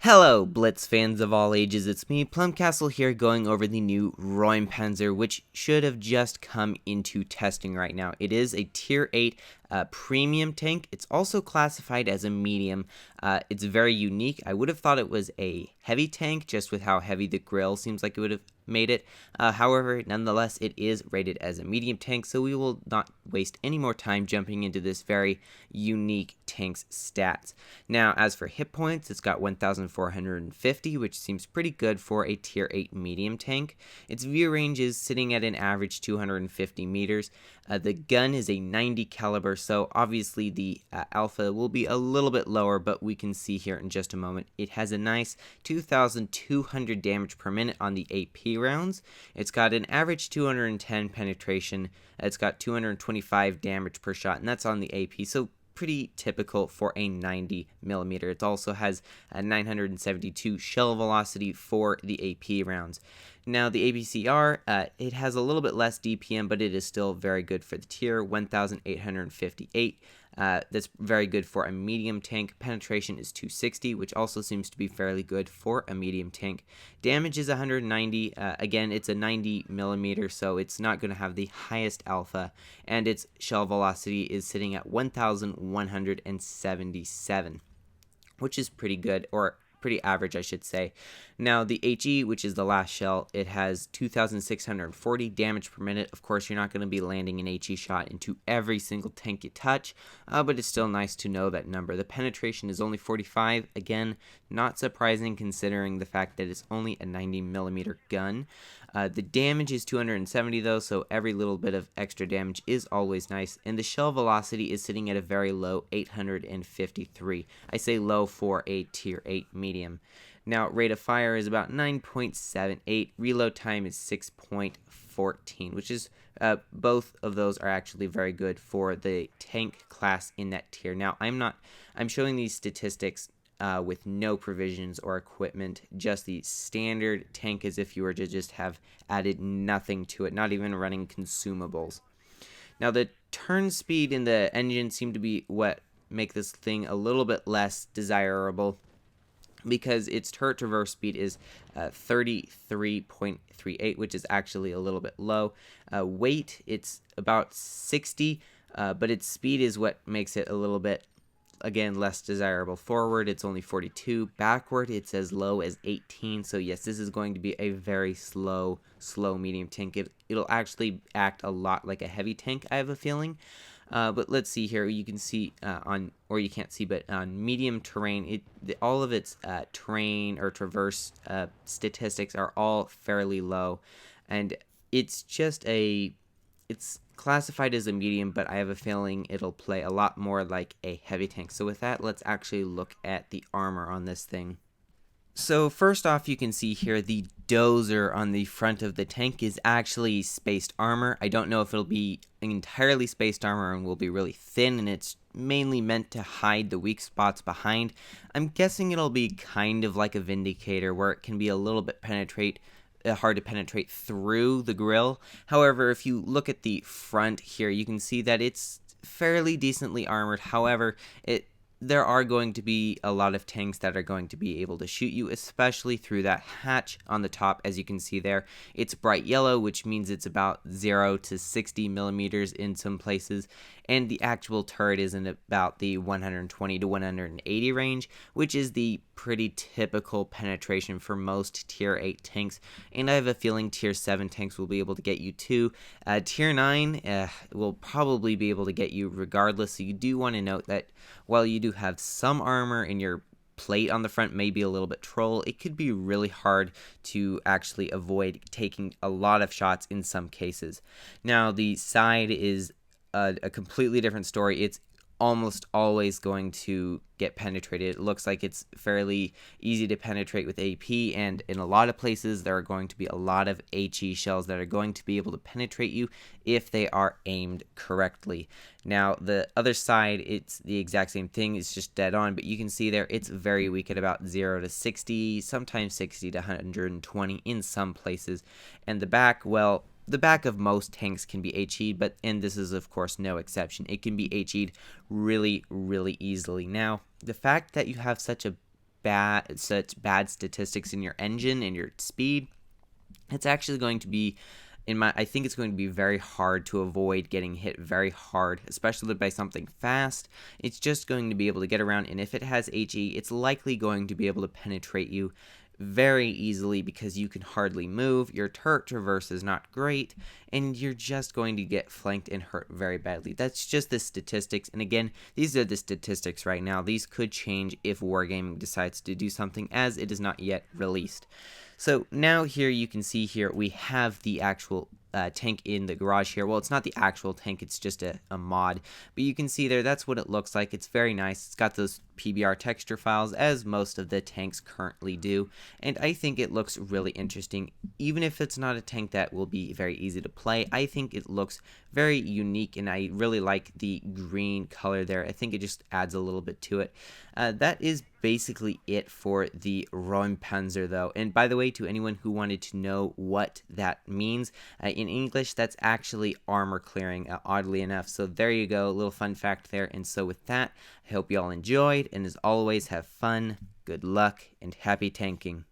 Hello, Blitz fans of all ages, it's me, PlumCastle here, going over the new Räumpanzer, which should have just come into testing right now. It is a Tier 8 premium tank. It's also classified as a medium. It's very unique. I would have thought it was a heavy tank, just with how heavy the grill seems like it would have made it. However, nonetheless, it is rated as a medium tank, so we will not waste any more time jumping into this very unique tank's stats. Now, as for hit points, it's got 1,450, which seems pretty good for a Tier 8 medium tank. Its view range is sitting at an average 250 meters. The gun is a 90 caliber, so obviously the alpha will be a little bit lower, but we can see here in just a moment. It has a nice 2,200 damage per minute on the AP rounds. It's got an average 210 penetration. It's got 225 damage per shot, and that's on the AP, so pretty typical for a 90 millimeter. It also has a 972 shell velocity for the AP rounds. Now the ABCR, it has a little bit less DPM, but it is still very good for the tier, 1,858. That's very good for a medium tank. Penetration is 260, which also seems to be fairly good for a medium tank. Damage is 190. Again, it's a 90 millimeter, so it's not going to have the highest alpha, and its shell velocity is sitting at 1,177, which is pretty good, or pretty average, I should say. Now, the HE, which is the last shell, it has 2,640 damage per minute. Of course, you're not going to be landing an HE shot into every single tank you touch, but it's still nice to know that number. The penetration is only 45. Again, not surprising considering the fact that it's only a 90 millimeter gun. The damage is 270 though, so every little bit of extra damage is always nice. And the shell velocity is sitting at a very low 853. I say low for a tier 8 medium. Now, rate of fire is about 9.78. Reload time is 6.14, which is both of those are actually very good for the tank class in that tier. Now, I'm showing these statistics with no provisions or equipment, just the standard tank as if you were to just have added nothing to it, not even running consumables. Now, the turn speed in the engine seem to be what make this thing a little bit less desirable, because its turret traverse speed is 33.38, which is actually a little bit low. Weight, it's about 60, but its speed is what makes it a little bit, again, less desirable. Forward, it's only 42. Backward, it's as low as 18. So yes, this is going to be a very slow medium tank. It'll actually act a lot like a heavy tank, I have a feeling. But let's see here. You can see or you can't see, but on medium terrain, all of its terrain or traverse statistics are all fairly low, and it's classified as a medium, but I have a feeling it'll play a lot more like a heavy tank. So with that, let's actually look at the armor on this thing. So first off, you can see here the dozer on the front of the tank is actually spaced armor. I don't know if it'll be entirely spaced armor and will be really thin, and it's mainly meant to hide the weak spots behind. I'm guessing it'll be kind of like a Vindicator, where it can be a little bit hard to penetrate through the grill. However, if you look at the front here, you can see that it's fairly decently armored. However, there are going to be a lot of tanks that are going to be able to shoot you, especially through that hatch on the top. As you can see there, it's bright yellow, which means it's about 0 to 60 millimeters in some places, and the actual turret is in about the 120 to 180 range, which is the pretty typical penetration for most tier 8 tanks, and I have a feeling tier 7 tanks will be able to get you too. Tier 9 will probably be able to get you regardless, so you do want to note that while you do have some armor and your plate on the front may be a little bit troll, it could be really hard to actually avoid taking a lot of shots in some cases. Now, the side is a completely different story. It's almost always going to get penetrated. It looks like it's fairly easy to penetrate with AP, and in a lot of places there are going to be a lot of HE shells that are going to be able to penetrate you if they are aimed correctly. Now, the other side, it's the exact same thing. It's just dead on, but you can see there it's very weak at about 0 to 60, sometimes 60 to 120 in some places. And the back, well, the back of most tanks can be HE'd, and this is of course no exception. It can be HE'd really, really easily. Now, the fact that you have such a bad statistics in your engine and your speed, it's actually going to be I think it's going to be very hard to avoid getting hit very hard, especially by something fast. It's just going to be able to get around, and if it has HE, it's likely going to be able to penetrate you very easily because you can hardly move, your turret traverse is not great, and you're just going to get flanked and hurt very badly. That's just the statistics, and again, these are the statistics right now. These could change if Wargaming decides to do something, as it is not yet released. So now here you can see here we have the actual tank in the garage here. Well, it's not the actual tank, it's just a mod, but you can see there, that's what it looks like. It's very nice. It's got those PBR texture files, as most of the tanks currently do, and I think it looks really interesting. Even if it's not a tank that will be very easy to play, I think it looks very unique, and I really like the green color there. I think it just adds a little bit to it. That is basically it for the Räumpanzer, though. And by the way, to anyone who wanted to know what that means, in English, that's actually armor clearing, oddly enough. So there you go, a little fun fact there. And so with that, I hope you all enjoyed, and as always, have fun, good luck, and happy tanking.